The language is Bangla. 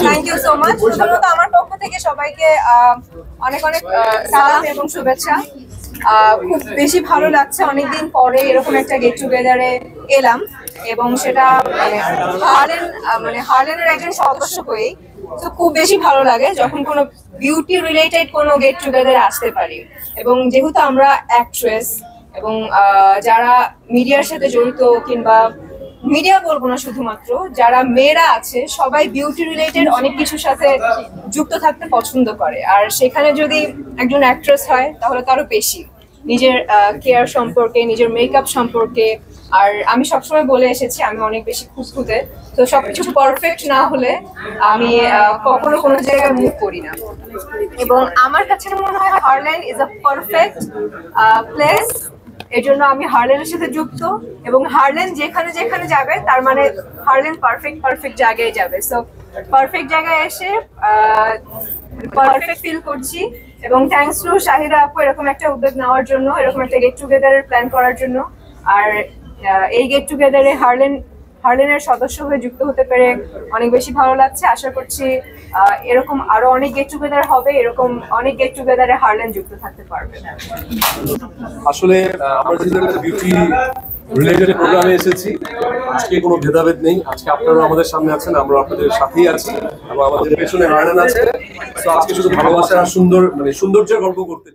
Thank you so much. প্রথমত আমার পক্ষ থেকে সবাইকে অনেক অনেক সালাম এবং শুভেচ্ছা। খুব বেশি ভালো লাগছে, অনেকদিন পরে এরকম একটা গেট টুগেদারে এলাম এবং সেটা হার্লেনের একজন সদস্য হয়েই। তো খুব বেশি ভালো লাগে যখন কোনো বিউটি রিলেটেড কোনো গেট টুগেদারে আসতে পারি। এবং যেহেতু আমরা অ্যাক্ট্রেস এবং যারা মিডিয়ার সাথে জড়িত, কিংবা মিডিয়া বলবো না, শুধুমাত্র যারা মেয়েরা আছে সবাই বিউটি রিলেটেড অনেক কিছুর সাথে যুক্ত থাকতে পছন্দ করে। আর সেখানে যদি একজন অ্যাক্ট্রেস হয় তাহলে তারও বেশি নিজের কেয়ার সম্পর্কে, নিজের মেকআপ সম্পর্কে। আর আমি সবসময় বলে এসেছি আমি অনেক বেশি খুঁতখুঁতে, তো সবকিছু পারফেক্ট না হলে আমি কখনো কোনো জায়গায় মুভ করি না। এবং আমার কাছে মনে হয় Herlan is a perfect place. এর জন্য আমি হার্লেনের সাথে যুক্ত, এবং হার্লেন যেখানে যেখানে যাবে তার মানে হার্লেন পারফেক্ট জায়গায় যাবে। সো পারফেক্ট জায়গায় এসে পারফেক্ট ফিল করছি। এবং থ্যাঙ্কস টু শাহিদা আপু এরকম একটা উদ্যোগ নেওয়ার জন্য, এরকম একটা গেট টুগেদারের প্ল্যান করার জন্য। আর এই গেট টুগেদারে হার্লেনের সদস্য হয়ে যুক্ত হতে পেরে অনেক বেশি ভালো লাগছে। আশা করছি এরকম আরো অনেক গেট টুগেদার হবে, এরকম অনেক গেট টুগেদারে হার্লেন যুক্ত থাকতে পারবে। আসলে আমরা যেহেতু একটা বিউটি রিলেটেড প্রোগ্রামে এসেছি, আজকে কোনো ভেদাভেদ নেই। আজকে আপনারা আমাদের সামনে আছেন, আমরা আপনাদের সাথেই আছি, এবং আমাদের পেছনে হার্লেন আছে। তো আজকে শুধু ভালোবাসা আর সৌন্দর্যের গল্প করতে